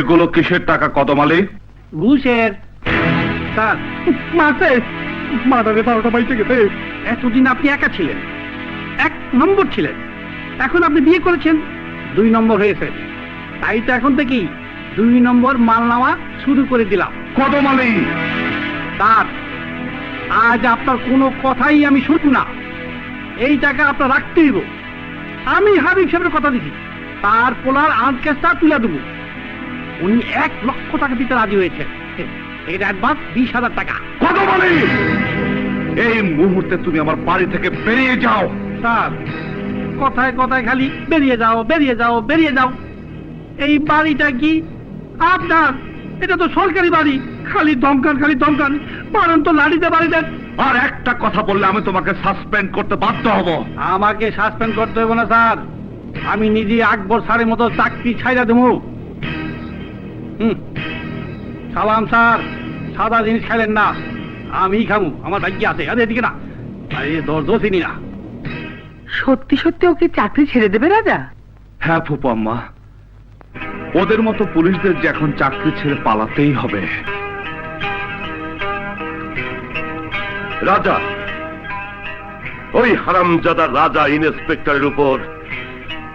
এগুলো কিসের টাকা কদম আলী? ঘুষের। স্যার মাসে মার্ডারে 12টা বাইতে গেছে। এতদিন আপনি একা ছিলেন, 1 নম্বর ছিলেন, এখন আপনি বিয়ে করেছেন, 2 নম্বর হয়েছে। তাই তো এখন থেকেই 2 নম্বর মাল নেওয়া শুরু করে দিলাম। কদম আলী, স্যার আজ আপনার কোনো কথাই আমি শুনব না। এই টাকা আপনার রাখতেই হইব। আমি হাবিব সাহেবের কথা দিছি, তার পোলার আনকেসটা তুলে দেবো। উনি 1 লক্ষ টাকা দিতে রাজি হয়েছে। এটা অ্যাডভান্স 20,000 টাকা। কদম আলী, এই মুহূর্তে তুমি আমার বাড়ি থেকে বেরিয়ে যাও। স্যার কথায় কথায় খালি বেরিয়ে যাও বেরিয়ে যাও বেরিয়ে যাও। এই বাড়িটা কি আপনার? এটা তো সরকারি বাড়ি। খালি দমকান খালি দমকান, পারেন তো লাড়িতে বাড়ি দেন। আর একটা কথা বললে আমি তোমাকে সাসপেন্ড করতে বাধ্য হব। আমাকে সাসপেন্ড করতে হবে না স্যার, আমি নিজে আকবর স্যারের মতো চাকরি ছাইড়া দেবো। সালাম স্যার, সাদা জিনিস খাইলেন না, আমি খামু, আমার ভাগ্যে আছে। আরে এদিকে না, আরে দরজও চিনি না। সত্যি সত্যি ওকে চাকরি ছেড়ে দেবে রাজা? হ্যাঁ ফুপু আম্মা, ওদের মতো পুলিশদের যে এখন চাকরি ছেড়ে পালাতেই হবে। রাজা, ওই হারামজাদা রাজা ইন্সপেক্টরের উপর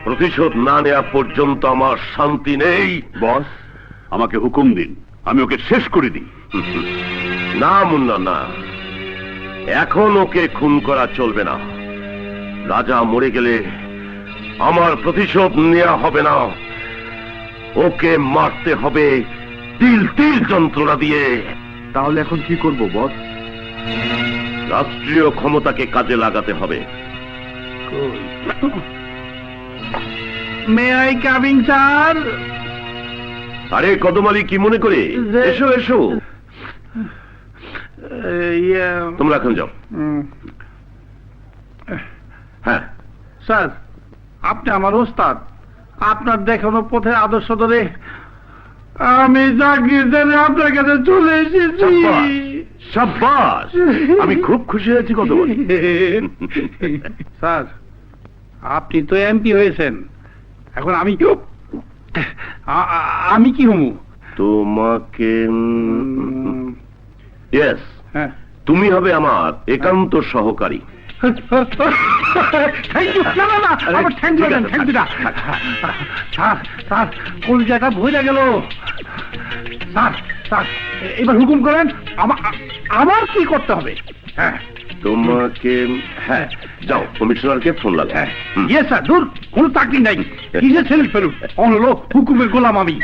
প্রতিশোধ না নেওয়া পর্যন্ত আমার শান্তি নেই। বস, আমাকে হুকুম দিন, আমি ওকে শেষ করে দিই। না মুন্না না, এখন ওকে খুন করা চলবে না। রাজা মরে গেলে আমার প্রতিশোধ নেওয়া হবে না। ওকে মারতে হবে তিল তিল যন্ত্রণা দিয়ে। তাহলে এখন কি করব বস? রাষ্ট্রীয় ক্ষমতাকে কাজে লাগাতে হবে। May I coming sir? আরে কদম আলী, কি মনে করে? এসো এসো, তোমরা এখন যাও। হ্যাঁ স্যার, আপনি আমার ওস্তাদ, আপনার দেখানো পথে আদর্শ ধরে আমি চাকরির জন্য আপনার কাছে চলে এসেছি। সাব্বাস, আমি খুব খুশি হয়েছি কদম আলী। স্যার, আপনি তো এমপি হয়েছেন, এখন আমি আমি কি হমু? তোমাকে ইয়েস, হ্যাঁ, তুমি হবে আমার একান্ত সহকারী। Thank you. না না না, আমার থ্যাংক ইউ দেন, থ্যাংক ইউ না। স্যার স্যার, কলজাটা ভরে গেল। স্যার স্যার, এবার হুকুম করেন, আমার কি করতে হবে? হ্যাঁ তোমাকে, হ্যাঁ যাও, কমিশনারকে ফোন লাগাও। হ্যাঁ, ইয়ে স্যার, দূর, কোনো চাকরি নাই, কিসে ছেলে ফেলুন, হলো হুকুমের গোলাম আমি।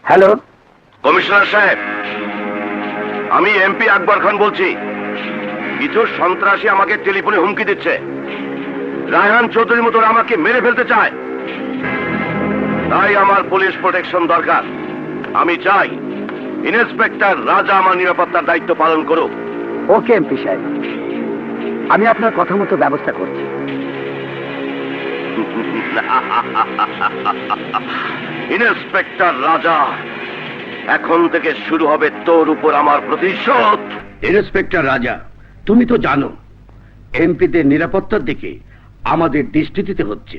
হ্যালো, কমিশনার সাহেব, আমি এমপি আকবর খান বলছি। কিছু সন্ত্রাসী আমাকে টেলিফোনে হুমকি দিচ্ছে। রায়হান চৌধুরীর মতো আমাকে মেরে ফেলতে চায়। তাই আমার পুলিশ প্রোটেকশন দরকার। আমি চাই ইন্সপেক্টর রাজা আমার নিরাপত্তার দায়িত্ব পালন করুক। ওকে এমপি সাহেব, আমি আপনার কথা মতো ব্যবস্থা করছি। ইন্সপেক্টর রাজা, এখন থেকে শুরু হবে তোর উপর আমার প্রতিশোধ। ইন্সপেক্টর রাজা, তুমি তো জানো এমপিদের নিরাপত্তার দিকে আমাদের দৃষ্টি দিতে হচ্ছে।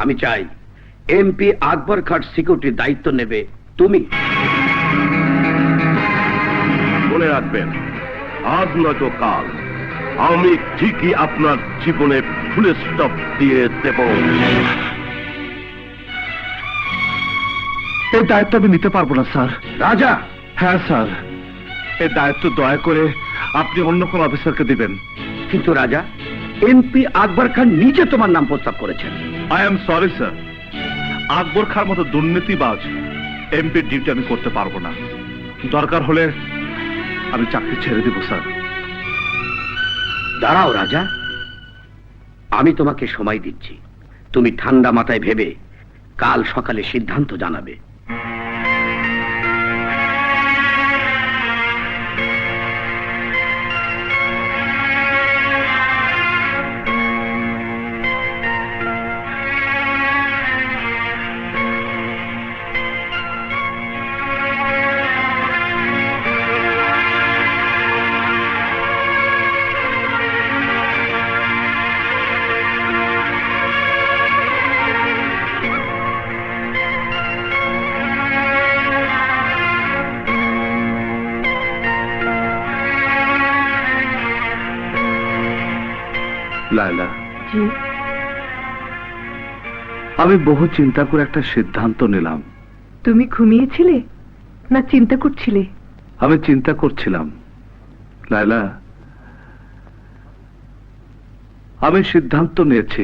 আমি চাই এমপি আকবর খান সিকিউরিটির দায়িত্ব নেবে তুমি। মনে রাখবেন, আজ নয়তো কাল আমি ঠিকই আপনার জীবনে ফুল স্টপ দিয়ে দেব। এই দায়িত্ব আমি নিতে পারবো না স্যার। রাজা, হ্যাঁ স্যার, এই দায়িত্ব দয়া করে আপনি অন্য কোন অফিসারকে দিবেন। কিন্তু রাজা, এমপি আকবর খান নিজে তোমার নাম প্রস্তাব করেছেন। আই এম সরি স্যার, আকবর খার মতো দুর্নীতিবাজ এমপির ডিউটি আমি করতে পারবো না। দরকার হলে আমি চাকরি ছেড়ে দেব স্যার। দাঁড়াও রাজা, আমি তোমাকে সময় দিচ্ছি। তুমি ঠান্ডা মাথায় ভেবে কাল সকালে সিদ্ধান্ত জানাবে। লায়লা, জি। আমি বহু চিন্তা করে একটা সিদ্ধান্ত নিলাম। তুমি ঘুমিয়েছিলে না চিন্তা করছিলে? আমি চিন্তা করছিলাম। লায়লা, আমি সিদ্ধান্ত নিয়েছি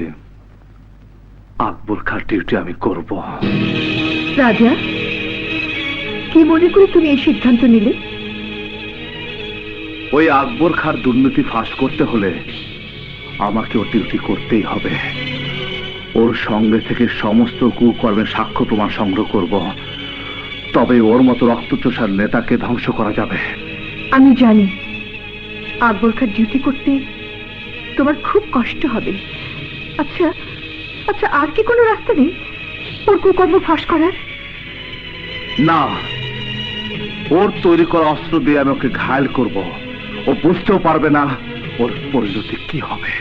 আকবর খাঁর ডিউটি আমি করব। রাজা, কি মনে করে তুমি এই সিদ্ধান্ত নিলে? ওই আকবর খাঁর দুর্নীতি ফাঁস করতে হলে আমাকে ও ডিউটি করতেই হবে। ওর সঙ্গে থেকে সমস্ত কুকর্মের সাক্ষ্য প্রমাণ সংগ্রহ করব, তবে ওর মতো রক্তচোষার নেতাকে ধ্বংস করা যাবে। আমি জানি আকবর খাঁর ডিউটি করতে তোমার খুব কষ্ট হবে। আচ্ছা আচ্ছা, আর কি কোনো রাস্তা নেই ওর কুকর্ম ফাঁস করার? না, ওর তৈরি করা অস্ত্র দিয়ে আমি ওকে ঘায়েল করব। ও বুঝতেও পারবে না ওর পরিণতি কি হবে।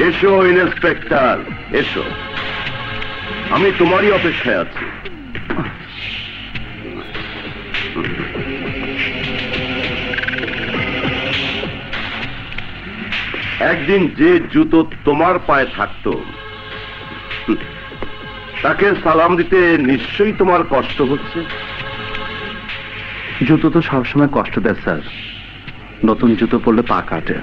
এসো ইন্সপেক্টর, এসো, আমি তোমারই অপেক্ষায় আছি। একদিন যে জুতো তোমার পায়ে থাকতো তাকে সালাম দিতে নিশ্চয়ই তোমার কষ্ট হচ্ছে। জুতো তো সবসময় কষ্ট দেয় স্যার। নতুন জুতো পরলে পা কাটে,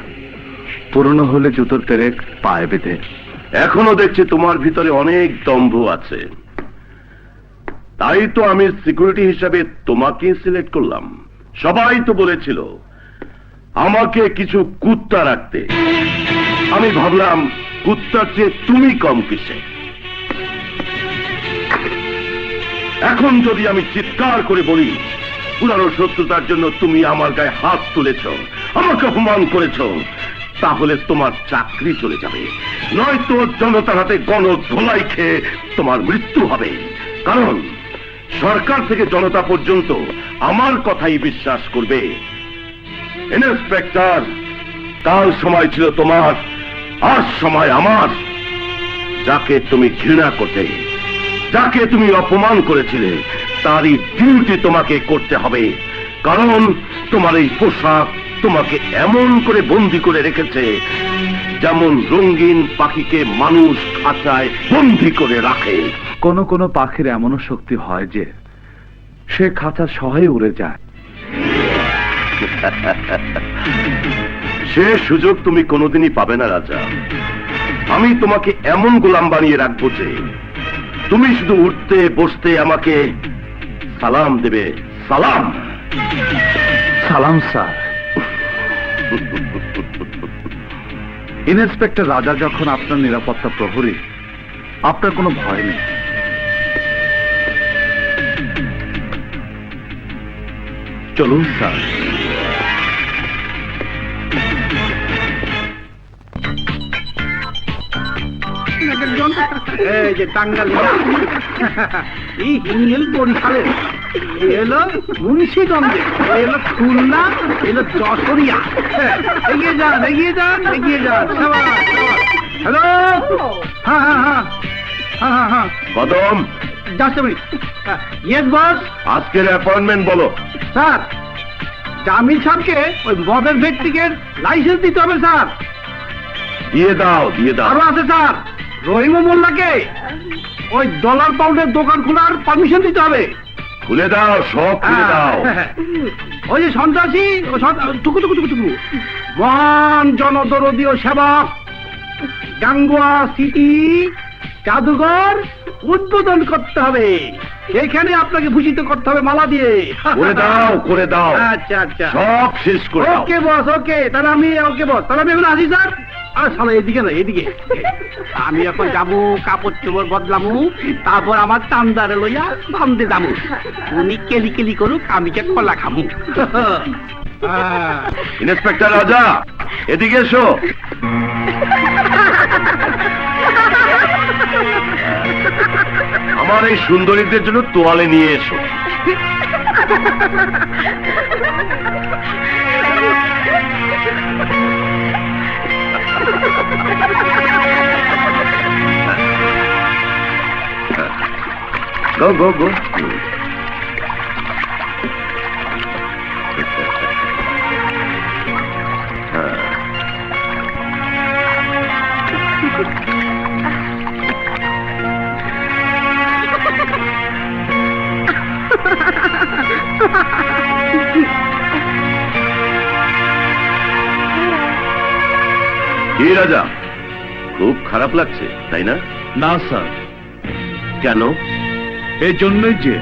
পুরনো হলে জুতোর পেরেক পায়ে বেঁধে। এখনো দেখছি তোমার ভিতরে অনেক দম্ভ আছে, তাই তো আমি সিকিউরিটি হিসাবে তোমাকে সিলেক্ট করলাম। সবাই তো বলেছিল আমাকে কিছু কুত্তা রাখতে, আমি ভাবলাম কুত্তার চেয়ে তুমি কম কিসে। এখন যদি আমি চিৎকার করে বলি পুরানো শত্রুতার জন্য তুমি আমার গায়ে হাত তুলেছ, আমাকে অপমান করেছ, তাহলে তোমার চাকরি চলে যাবে, নয়তো জনতার হাতে গণধোলাই খেয়ে তোমার মৃত্যু হবে। কারণ সরকার থেকে জনতা পর্যন্ত আমার কথাই বিশ্বাস করবে। ইন্সপেক্টর, কাল সময় ছিল তোমার, আজ সময় আমার। যাকে তুমি ঘৃণা করতে, যাকে তুমি অপমান করেছিলে, তারই ডিউটি তোমাকে করতে হবে। কারণ তোমার এই পোশাক তোমাকে এমন করে বন্দি করে রেখেছে যেমন রঙিন পাখিকে মানুষ খাঁচায় বন্দি করে রাখে। কোন কোন পাখির এমনও শক্তি হয় যে সে খাঁচা সহে উড়ে যায়। সে সুযোগ তুমি কোনোদিনই পাবে না রাজা। আমি তোমাকে এমন গোলাম বানিয়ে রাখবো যে তুমি শুধু উঠতে বসতে আমাকে সালাম দেবে। সালাম। সালাম স্যার। ইন্সপেক্টর রাজা যখন আপনার নিরাপত্তা প্রহরী, আপনার কোনো ভয় নেই। চলুন স্যার। এই যে টাঙ্গালি, এই হিঙ্গেল বরিশালের, এলো মুন্সিগঞ্জে, এলো খুলনা, এলো যশোরিয়া। এগিয়ে যান, এগিয়ে যান, এগিয়ে যান। হ্যালো, হ্যাঁ হ্যাঁ হ্যাঁ হ্যাঁ হ্যাঁ হ্যাঁ, কদম, জাস্ট মিনিট। Yes boss. আজকের অ্যাপয়েন্টমেন্ট বলো। স্যার, জামিল সাহেবকে ওই মদের ভেট্টিকের লাইসেন্স দিতে হবে স্যার। দিয়ে দাও, দিয়ে দাও। আরো আছে স্যার, রহিম মোল্লাকে ওই ডলার পাউন্ডের দোকান খোলার পারমিশন দিতে হবে। খুলে দাও, সব খুলে দাও। ওই যে সন্ত্রাসী, টুকু টুকু টুকু টুকু মহান জনদরদীয় সেবক গাঙ্গুয়া সিটি জাদুঘর উদ্বোধন করতে হবে। এখানে আপনাকে ভূষিত করতে হবে মালা দিয়ে। করে দাও, করে দাও। আচ্ছা আচ্ছা, সব শেষ করে দাও। ওকে বস, ওকে। তাহলে আমি ওকে বস, তাহলে আমি এখন আসি স্যার। আর সালা এদিকে না, এদিকে। আমি এখন যাবো, কাপড় চোপড় বদলামু, তারপর আমার চান্দারে লইয়া বান্ধে যাবো। উনি কেলি কেলি করুক, আমি যে কলা খামু। ইন্সপেক্টর রাজা, এদিকে এসো। আমার এই সুন্দরীদের জন্য তোয়ালে নিয়ে এসো। গো গো গো কি রাজা, খুব খারাপ লাগছে তাই না? না স্যার, কেন? এই জন্যই যে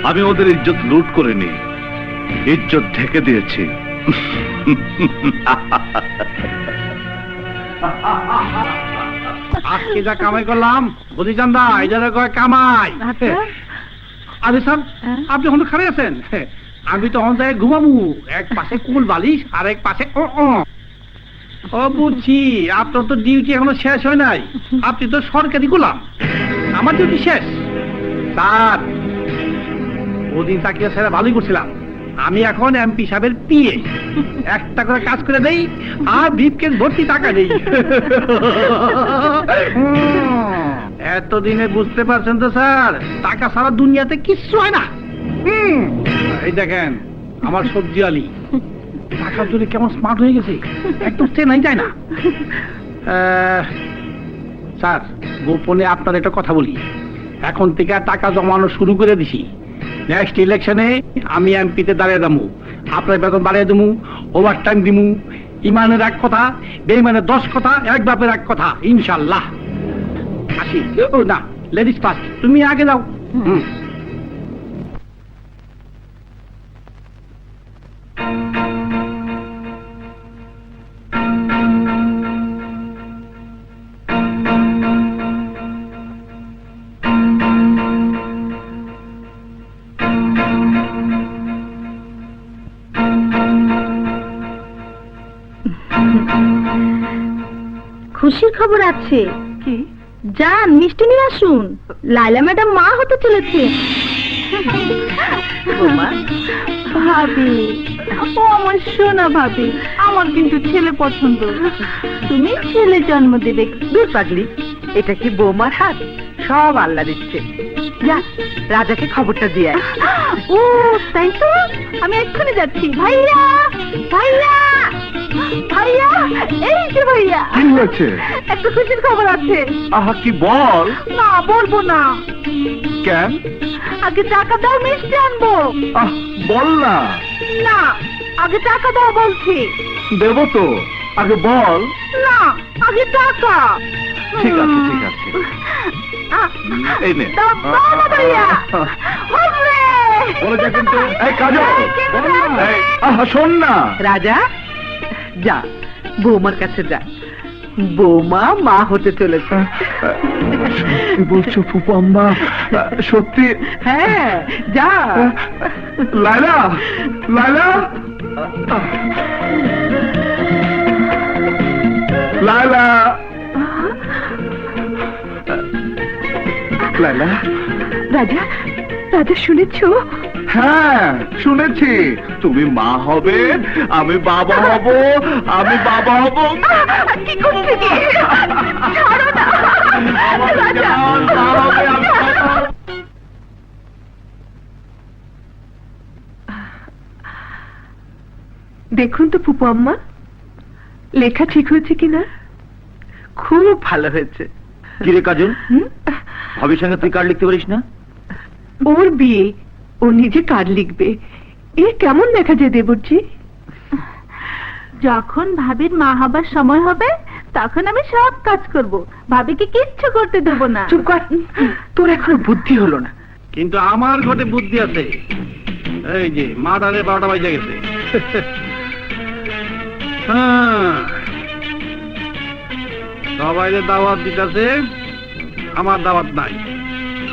আমি ওদের ইজ্জত লুট করে নি, ইজ্জত ঢেকে দিয়েছি। আজকে যা কামাই করলাম বুঝিজান দা, এই যারা কয় কামাই। আরে স্যার, আপনি এখন খারাপ আছেন? আমি তো অন জায়গায় ঘুমামু, এক পাশে কুল বালিশ আর এক পাশে ও বুঝছি, আপনার তো ডিউটি এখনো শেষ হয় নাই, আপনি তো সরকারি গোলাম, আমার ডিউটি শেষ। স্যার, ওদিন চাকরিটা সেরা ভালোই করছিলাম, আমি এখন এমপি সাহেবের পিএ, একটা করে কাজ করে দেই আর ব্রিফকেস ভর্তি টাকা দেই। এতদিনে বুঝতে পারছেন তো স্যার, টাকা ছাড়া দুনিয়াতে কিচ্ছু হয় না। এই দেখেন আমার সবজি আলি, টাকার জন্য কেমন স্মার্ট হয়ে গেছে, একদম চেনাই যায় না। স্যার, গোপনে আপনার একটা কথা বলি, এখন থেকে টাকা জমানো শুরু করে দিছি, নেক্সট ইলেকশনে আমি এমপিতে দাঁড়িয়ে দামু, আপনার বেতন বাড়িয়ে দেবো, ওভার টাইম দিমু, ইমানের এক কথা, বেইমানের 10 কথা, এক বাপের এক কথা, ইনশাল্লাহ। আসি। ও না, লেডিস ফার্স্ট, তুমি আগে যাও। খুশির খবর আছে। কি? যান মিষ্টি নিয়ে আসুন, লাইলা ম্যাডাম মা হতে চলেছে। ভাবি, ও আমার সোনা ভাবি, আমার কিন্তু ছেলে পছন্দ। তুমি ছেলে জন্ম দেবে। দূর পাগলি, এটা কি বৌমার হাত? সব আল্লাহ দিচ্ছে। যা, রাজাকে খবরটা দিয়ে আয়। ও তাই তো, আমি এক্ষুনি যাচ্ছি। ভাইয়া, ভাইয়া, ভাইয়া, এই যে ভাইয়া। কি হয়েছে? একটা খুশির খবর আছে। আহা, কি বল। না, বলবো না। কেন? আগে টাকা দাও, মিষ্টি আনবো। আহ, বল না। না, আগে টাকা দাও বলছি। দেবো তো, আগে বল। না, আগে টাকা। ঠিক আছে, ঠিক আছে। এই নে। দাও, দাও না ভাইয়া। হবে। বলে যা কিন্তু। এই কাজল, বল না। এই, আহা, শোন না। রাজা, যা বৌমার কাছে যা, বৌমা মা হতে চলেছে। সত্যি বলছো ফুপু আম্মা? সত্যি? হ্যাঁ, যা। লাইলা, লাইলা, লাইলা, লাইলা। রাজা, রাজা শুনেছো? হ্যাঁ, শুনেছি। তুমি মা হবে, আমি বাবা হব, আমি বাবা হব। কি করছে কি? ছাড়ো না রাজা। মা হবে, আমি বাবা হব। দেখুন তো ফুপু আম্মা, লেখা ঠিক হয়েছে কিনা? খুব ভালো হয়েছে। কিরে কাজল, ভাবির সঙ্গে তুই কার্ড লিখতে পারিস না? ওর বিয়ে, ও নিজে কার্ড লিখবে, এ কেমন দেখা যায় দেবরজি? যখন ভাবির মা হবার সময় হবে তখন আমি সব কাজ করব, ভাবিকে কিচ্ছু করতে দেব না। চুপ কর, তোর এখনো বুদ্ধি হলো না। কিন্তু আমার ঘটে বুদ্ধি আছে। এই যে মার্ডারে 12টা বাজে গেছে। হ্যাঁ, সবাই দাওয়াত দিতেছে, আমার দাওয়াত নাই।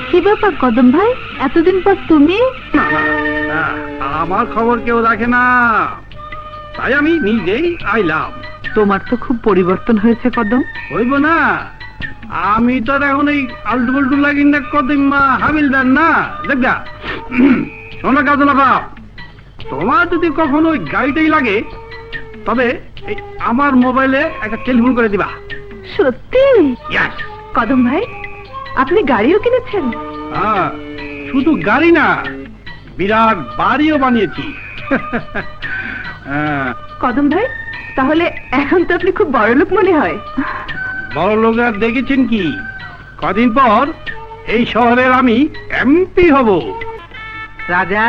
কি ব্যাপার কদম ভাই, এতদিন পর তুমি? না, না, না, আমার খবর কেউ রাখে না, তাই আমি নিজেই আইলাম। তোমার তো খুব পরিবর্তন হয়েছে কদম। হইব না, আমি তো এখন এই আলটু পাল্টু লাগি না, কদিন মা হাবিলদার না, দেখবা। শোনো কাজলা বাপ, তোমার যদি কখনো ওই গাড়িটাই লাগে তবে এই আমার মোবাইলে একটা টেলিফোন করে দিবা। সত্যি? Yes! কদম ভাই, আপনি গাড়িও কিনেছেন? হ্যাঁ, শুধু গাড়ি না, বিরাট বাড়িও বানিয়েছি। হ্যাঁ, কদম ভাই, তাহলে এখন তো আপনি খুব বড়লোক মনে হয়। বড় লোক আর দেখেছেন কি, কদিন পর এই শহরের আমি এমপি হব। রাজা,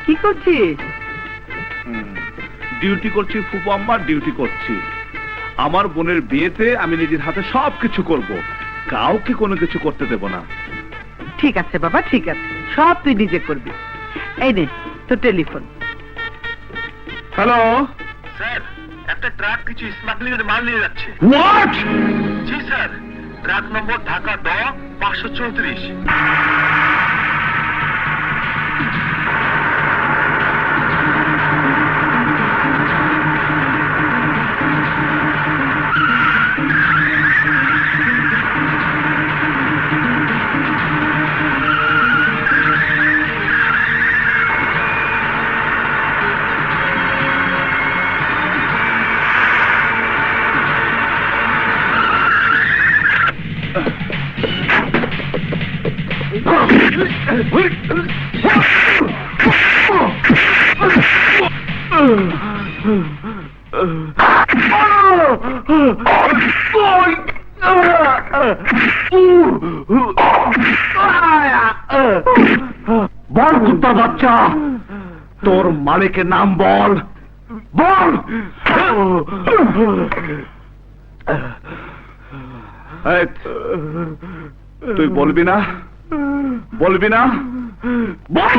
কি করছিস? ডিউটি করছি ফুপু আম্মা, ডিউটি করছি। আমার বোনের বিয়েতে আমি নিজের হাতে সবকিছু করব, কাউকে কোনো কিছু করতে দেব না। ঠিক আছে বাবা, ঠিক আছে, সব তুই নিজে করবি। এই নে তো টেলিফোন। হ্যালো, স্যার, একটা ট্রাক কিছু স্মাগলিং এর মাল নিয়ে যাচ্ছে। হোয়াট? জি স্যার, ট্রাক নম্বর ঢাকা 534। বল কুত্তার বাচ্চা, তোর মালিকের নাম বল, বল। এই, তুই বলবি না? বলবি না? বল,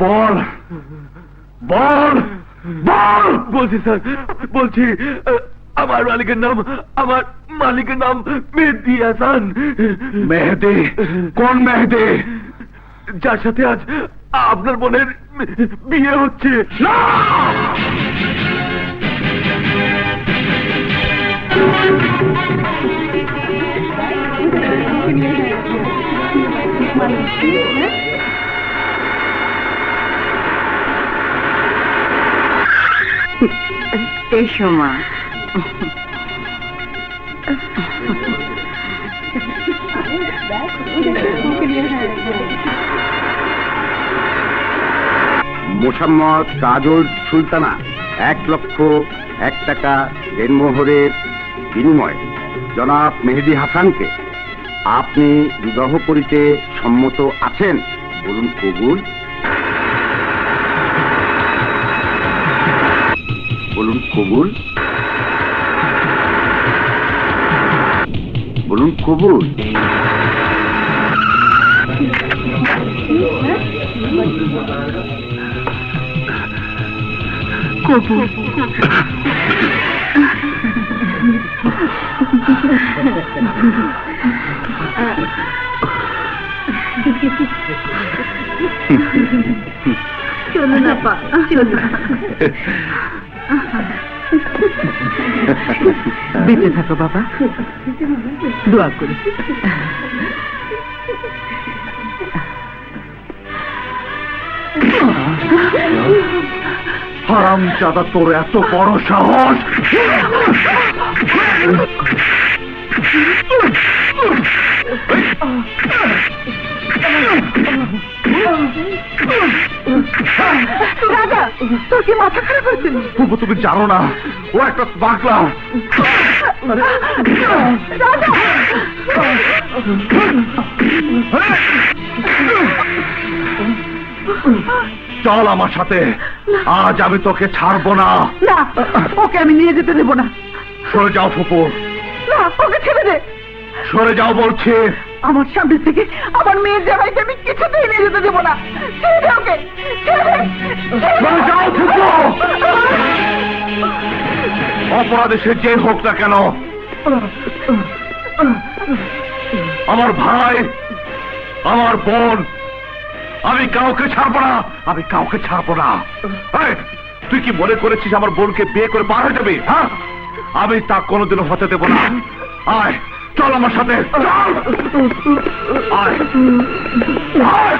বল, বল, বল। বলছি স্যার, বলছি আমার মালিকের নাম মেহেদি হাসান। মেহেদি? কোন মেহেদি? যার সাথে আজ আপনার বোনের বিয়ে হচ্ছে। এসো মা। মোসাম্মদ কাজল সুলতানা 1,01,000 টাকা দেনমোহরের বিনিময়ে জনাব মেহেদি হাসানকে আপনি বিবাহ করিতে সম্মত আছেন? বলুন কবুল। বলুন কবুল। বলুন কবুল। চলো না পা, চলো। বেঁচে থাকো বাবা, দোয়া করি। হারামজাদা, তোর এত বড় সাহস! রাজা, তোর কি মাথা খারাপ হয়েছে? ফুপু, তুমি জানো না ও একটা স্মাগলার। রাজা! চল আমার সাথে, আজ আমি তোকে ছাড়বো না। না, ওকে আমি নিয়ে যেতে দেবো না। সরে যাও ফুপু, না, ওকে ছেড়ে দে। সরে যাও বলছি। আমার সামনে থেকে আমার মেয়ের জামাইকে আমি কিছুতেই নিয়ে যেতে দেবো না। ছেড়ে দে ওকে, ছেড়ে দে। সরে যাও ফুপু। অপরাধী সে যে হোক না কেন, আমার ভাই, আমার বোন, আমি কাউকে ছাড়বো না, আমি কাউকে ছাড়বো না। এই, তুই কি মনে করেছিস আমার বোনকে বিয়ে করে পার হয়ে যাবে? হ্যাঁ, আমি তা কোনোদিনও হতে দেবো না। আয়, চল আমার সাথে, চল। আয়, আয়।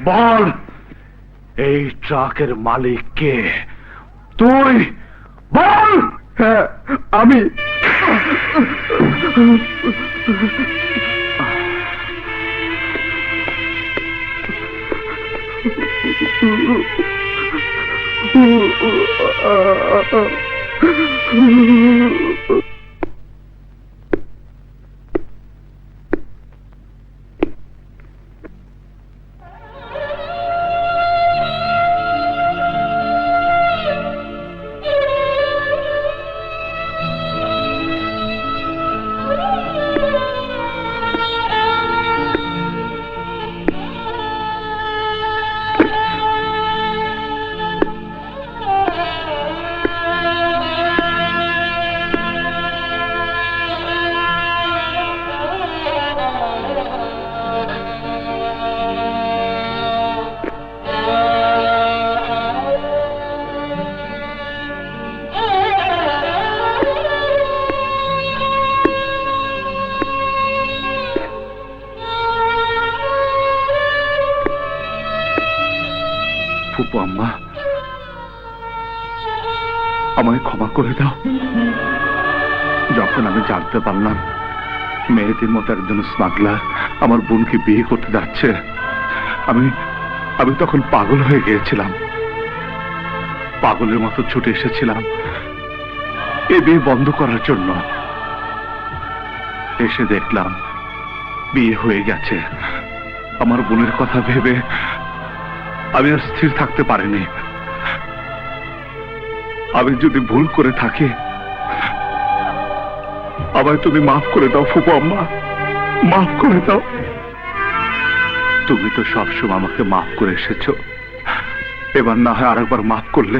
বল, এই ট্রাকের মালিক কে? তুই বল। হ্যাঁ, আমি। ফুপু আম্মা, আমায় ক্ষমা করে দাও। যখন আমি জানতে পারলাম মেয়েদের মতো একজন স্মাগলার আমার বোনকে বিয়ে করতে যাচ্ছে, আমি তখন পাগল হয়ে গিয়েছিলাম। পাগলের মতো ছুটে এসেছিলাম এ বিয়ে বন্ধ করার জন্য। এসে দেখলাম বিয়ে হয়ে গেছে। আমার বোনের কথা ভেবে আমি আর স্থির থাকতে পারিনি। আমি যদি ভুল করে থাকি আমায় তুমি মাফ করে দাও ফুপু আম্মা, মাফ করে দাও। তুমি তো সবসময় আমাকে মাফ করে এসেছো, এবার না হয় আরেকবার মাফ করলে।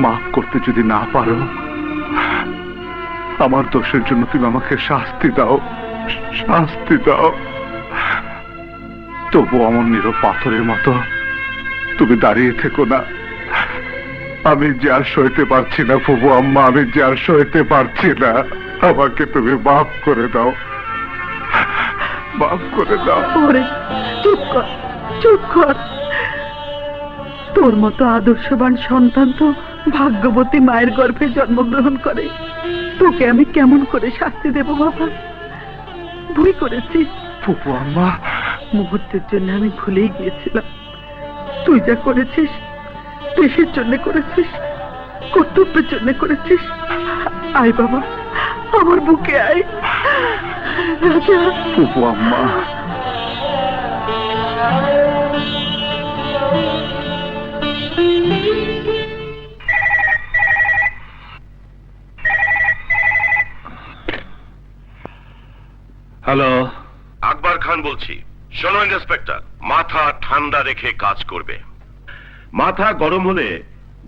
মাফ করতে যদি না পারো, আমার দোষের জন্য তুমি আমাকে শাস্তি দাও, শাস্তি দাও। তবু আমার নীরব পাথরের মতো তুমি দাঁড়িয়ে থেকো না। আমি যে আর সইতে পারছি না ফুপু আম্মা, আমি যে আর সইতে পারছি না। আমাকে তুমি মাফ করে দাও, মাফ করে দাও। ওরে চুপ কর, চুপ কর। তোর মতো আদর্শবান সন্তান তো ভাগ্যবতী মায়ের গর্ভে জন্মগ্রহণ করে। তোকে আমি কেমন করে শাস্তি দেব বাবা? ভুল করেছিস ফুপু আম্মা। মুহূর্তের জন্য আমি ভুলেই গিয়েছিলাম। তুই যা করেছিস দেশের জন্য করেছিস, কর্তব্যের জন্য করেছিস। আয় বাবা, আমার বুকে আয়। রাজা। ফুপু আম্মা। হ্যালো, আকবর খান বলছি। শোনো ইন্সপেক্টর, মাথা ঠান্ডা রেখে কাজ করবে। মাথা গরম হলে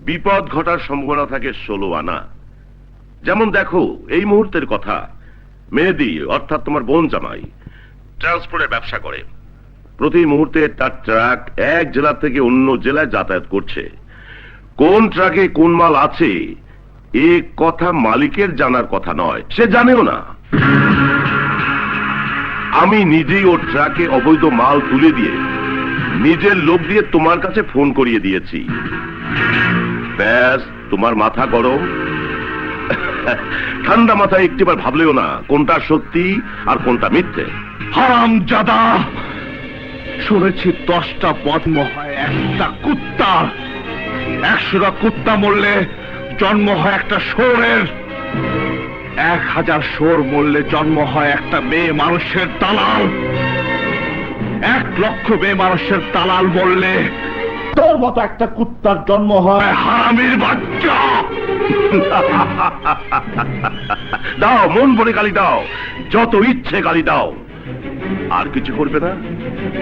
বিপদ ঘটার সম্ভাবনা থাকে 16 আনা। যেমন দেখো, এই মুহূর্তের কথা, মেহেদি অর্থাৎ তোমার বোন জামাই ট্রান্সপোর্টের ব্যবসা করে। প্রতি মুহূর্তে তার ট্রাক এক জেলা থেকে অন্য জেলায় যাতায়াত করছে। কোন ট্রাকে কোন মাল আছে এ কথা মালিকের জানার কথা নয়, সে জানেও না। আমি নিজেই ওর ট্রাকে অবৈধ মাল তুলে দিয়ে নিজের লোক দিয়ে তোমার কাছে ফোন করিয়ে দিয়েছি। ব্যাস, তোমার মাথা গরম। ঠান্ডা মাথায় একটিবার ভাবলেও না কোনটা সত্যি আর কোনটা মিথ্যে। হারামজাদা, শুনেছি 10টা জন্ম হয় একটা কুত্তার, 100টা কুত্তা মরলে জন্ম হয় একটা শুয়োরের, 1000 শুয়োর মরলে জন্ম হয় একটা মেয়ে মানুষের দালাল, 1 লক্ষ মেয়ে মানুষের দালাল মরলে তোর মতো একটা কুত্তার জন্ম হয় হারামির বাচ্চা। দাও, মন ভরে গালি দাও, যত ইচ্ছে গালি দাও, আর কিছু করবে না।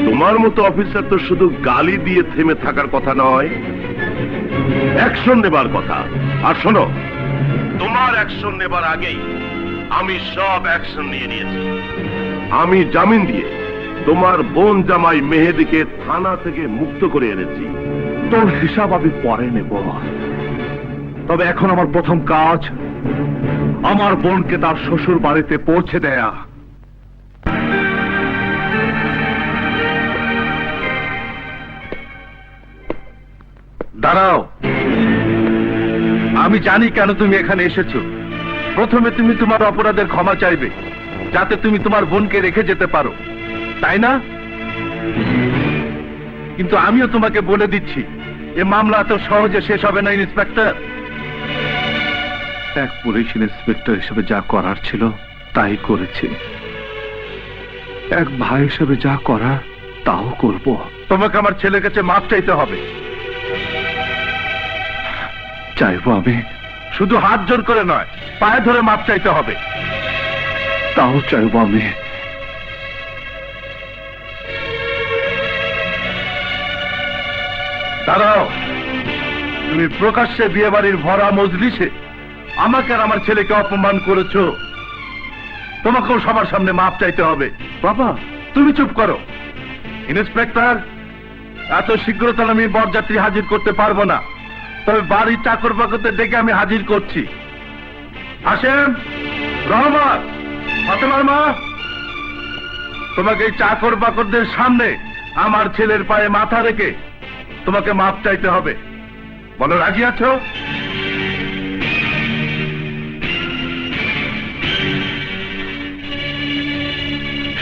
তোমার মতো অফিসার তো শুধু গালি দিয়ে থেমে থাকার কথা নয়, অ্যাকশন নেবার কথা। আর শোনো, তোমার অ্যাকশন নেবার আগেই আমি সব অ্যাকশন নিয়ে নিয়েছি। আমি জামিন দিয়ে তোমার বোন জামাই মেহেদিকে থানা থেকে মুক্ত করে এনেছি। তোর হিসাব আমি পরে নেব, তবে এখন আমার প্রথম কাজ আমার বোনকে তার শ্বশুর বাড়িতে পৌঁছে দেয়া। দাঁড়াও, আমি জানি কেন তুমি এখানে এসেছো। প্রথমে তুমি তোমার অপরাধের ক্ষমা চাইবে, যাতে তুমি তোমার বোনকে রেখে যেতে পারো, তাই না? কিন্তু আমিও তোমাকে বলে দিচ্ছি, এ মামলা এত সহজে শেষ হবে না ইন্সপেক্টর। এক পুলিশ ইন্সপেক্টর হিসেবে যা করার ছিল তাই করেছি, এক ভাই হিসেবে যা করার তাও করব। তোমাকে আমার ছেলের কাছে মাপ চাইতে হবে। চাইবো আমি, শুধু হাত জোর করে নয়, পায়ে ধরে মাপ চাইতে হবে। তাও চাইবো আমি। দাঁড়াও, তুমি প্রকাশ্যে বিয়ে বাড়ির ভরা মজলিসে আমাকে আর আমার ছেলেকে অপমান করেছো, তোমাকেও সবার সামনে মাপ চাইতে হবে। বাবা, তুমি চুপ করো। ইন্সপেক্টর, এত শীঘ্রতা আমি বরযাত্রী হাজির করতে পারবো না, তবে বাড়ির চাকর বাকরদের ডেকে আমি হাজির করছি। হাসেম, রহমান, ফাতেমার মা, তোমাকে এই চাকর বাকরদের সামনে আমার ছেলের পায়ে মাথা রেখে তোমাকে মাপ চাইতে হবে। বলো, রাজি আছো?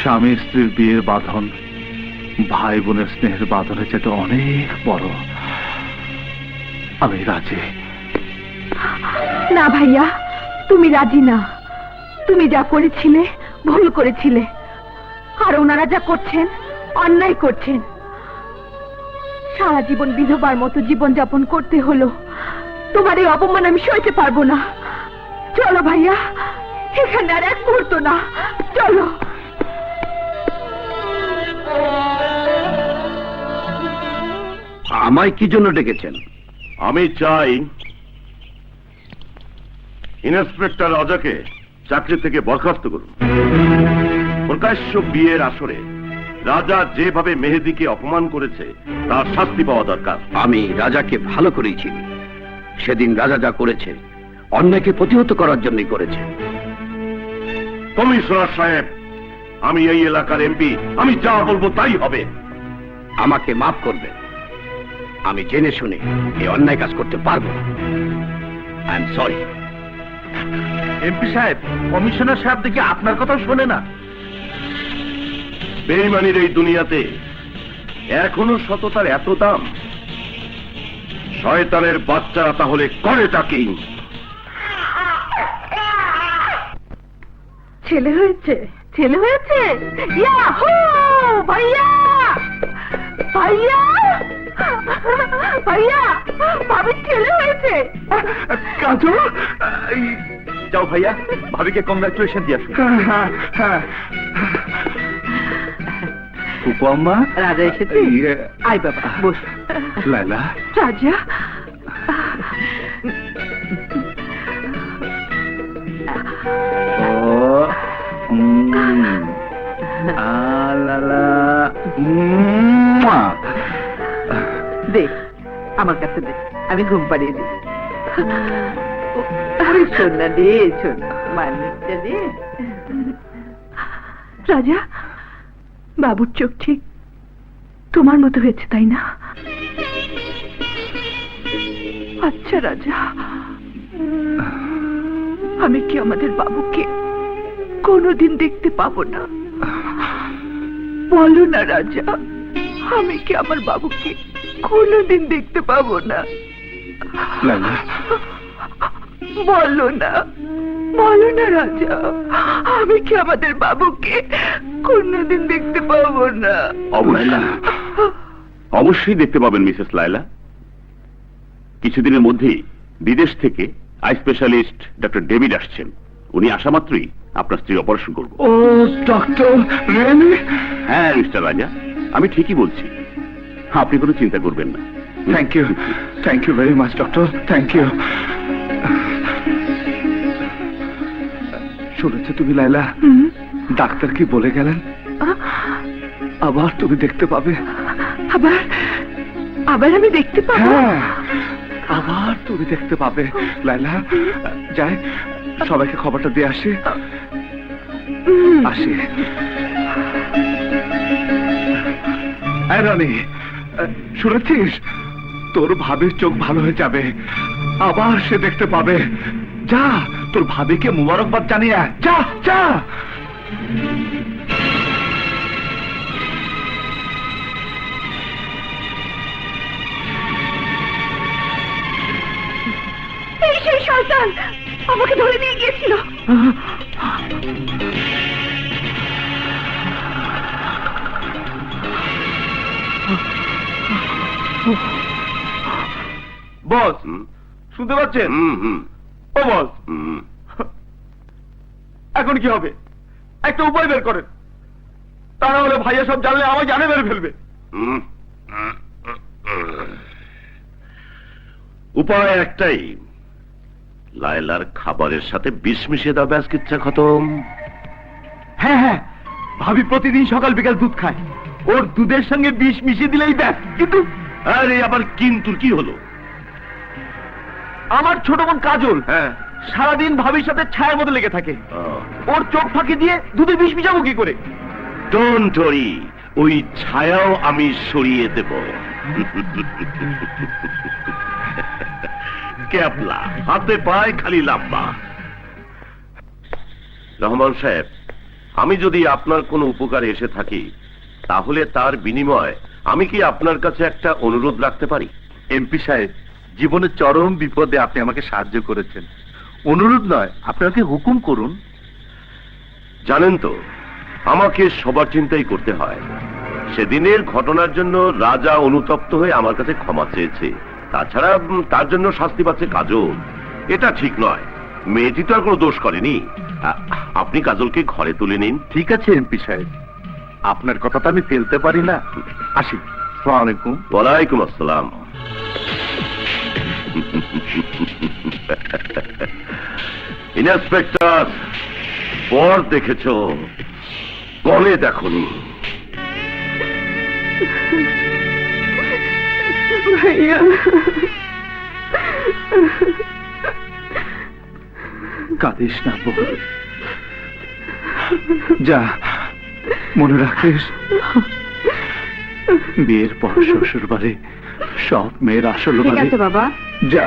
স্বামী স্ত্রীর বিয়ের বাঁধন ভাই বোনের স্নেহের বাঁধনের চাইতে অনেক বড়। আমি রাজি। না ভাইয়া, তুমি রাজি না। তুমি যা করেছিলে ভুল করেছিলে, আর ওনারা যা করছেন অন্যায় করছেন। সারা জীবন বিধবার মতো জীবন যাপন করতে হলো, তোমার এই অপমান আমি সইতে পারবো না। চলো ভাইয়া, এখানে আর এক মুহূর্ত না, চলো। আমায় কি জন্য ডেকেছেন? আমি চাই ইন্সপেক্টর রাজাকে চাকরি থেকে বরখাস্ত করুন। প্রকাশ্য বিয়ের আসরে রাজা যেভাবে মেহেদিকে অপমান করেছে তার শাস্তি পাওয়া দরকার। আমি রাজাকে ভালো করেই চিনি। সেদিন রাজা যা করেছে অন্যায়কে প্রতিহত করার জন্যই করেছে। কমিশনার সাহেব, আমি এই এলাকার এমপি, আমি যা বলবো তাই হবে। আমাকে মাফ করবেন, আমি জেনে শুনে এই অন্যায় কাজ করতে পারবো না। I am sorry. এমপি সাহেব, কমিশনার সাহেব দেখে আপনার কথা শোনে না। বেঈমানির এই দুনিয়াতে এখনো সততার এত দাম? শয়তানের বাচ্চারা তাহলে করেটা কি? ছেলে হয়েছে, ছেলে হয়েছে। ইয়াহু! ভাইয়া, ভাইয়া, ভাইয়া, ভাবির ছেলে হয়েছে। কাজল, যাও ভাইয়া, ভাবিকে কংগ্রাচুলেশন দিয়ে আসুন। উপমা, রাজা এসেছে? আয় বাবা, বস। লাইলা, রাজা, ও লালা, দে আমার কাছে দে, আমি ঘুম পাড়িয়ে দিই। ওরে সোনা দে, সোনা মানিকটা দে। রাজা, বাবুর চোখ ঠিক তোমার মতো হয়েছে, তাই না? আচ্ছা রাজা, আমি কি আমাদের বাবুকে কোনোদিন দেখতে পাবো না? বলো না রাজা, আমি কি আমার বাবুকে কোনোদিন দেখতে পাবো না? লাইলা, বলো না, বলো না রাজা, আমি কি আমাদের বাবুকে কোনোদিন দেখতে পাবো না? অবশ্যই দেখতে পাবেন মিসেস লায়লা। কিছুদিনের মধ্যেই বিদেশ থেকে আই স্পেশালিস্ট ডক্টর ডেভিড আসছেন। উনি আসা মাত্রই আপনার স্ত্রী অপারেশন করব। ও ডক্টর, রিয়েলি? হ্যাঁ মিস্টার রাজা, আমি ঠিকই বলছি, আপনি কোনো চিন্তা করবেন না। Thank you very much doctor, thank you. শুনেছো তুমি লাইলা? ডাক্তার কি বলে গেলেন? আবার তুমি দেখতে পাবে। আবার আবার আমি দেখতে পাবো? হ্যাঁ, আবার তুমি দেখতে পাবে লাইলা। যাই, সবাইকে খবরটা দিয়ে আসি। আসি। এই রনি, শুনেছিস? তোর ভাবির চোখ ভালো হয়ে যাবে, আবার সে দেখতে পাবে। যা, তোর ভাবিকে মুবারকবাদ জানিয়ে আয়। যা যা। এই সেই শয়তান আমাকে ধরে নিয়ে গিয়েছিল। বস, শুনতে পাচ্ছেন? ও বস, এখন কি হবে? একটা উপায় বের করেন, তা না হলে ভাইয়া সব জানলে আমায় জানে মেরে ফেলবে। উপায় একটাই, লায়লার খাবারের সাথে বিষ মিশিয়ে দাও, ব্যাস কিচ্ছা খতম। হ্যাঁ হ্যাঁ, ভাবি প্রতিদিন সকাল বিকাল দুধ খায়, ওর দুধের সঙ্গে বিষ মিশিয়ে দিলেই ব্যাস। কিন্তু আরে আবার কিন্তু কি হলো? আমার ছোট বোন কাজল হ্যাঁ, সারাদিন ভাবির সাথে ছায়ার মতো লেগে থাকে, ওর চোখ ফাঁকি দিয়ে দুধে বিষ মিশাবো কি করে? ডোন্ট ওয়ারি, ওই ছায়াও আমি সরিয়ে দেব। ক্যাপলা, হাতে পায় খালি লাম্বা। রহমান সাহেব, আমি যদি আপনার কোনো উপকারে এসে থাকি, তাহলে তার বিনিময়ে আমি কি আপনার কাছে একটা অনুরোধ রাখতে পারি? এমপি সাহেব, জীবনের চরম বিপদে আপনি আমাকে সাহায্য করেছেন, অনুরোধ নয়, আপনি আমাকে হুকুম করুন। জানেন তো, আমাকে সবার চিন্তাই করতে হয়। সেদিনের ঘটনার জন্য রাজা অনুতপ্ত হয়ে আমার কাছে ক্ষমা চেয়েছে, তাছাড়া তার জন্য শাস্তি পাচ্ছে কাজল। এটা ঠিক নয়, মেয়েটি তো আর কোনো দোষ করেনি। আপনি কাজলকে ঘরে তুলে নিন। ঠিক আছে এমপি সাহেব, আপনার কথা তো আমি ফেলতে পারি না। আসি, আসসালামু আলাইকুম। ওয়ালাইকুম আসসালাম। ইন্সপেক্টর, পর দেখেছ, বলে দেখনি। ভাইয়া, কাঁদিস না বোন, যা, মনে রাখিস বিয়ের পর শ্বশুর বাড়ি সব মেয়ের আসল ঠিক বাড়ি। আছে বাবা। যা।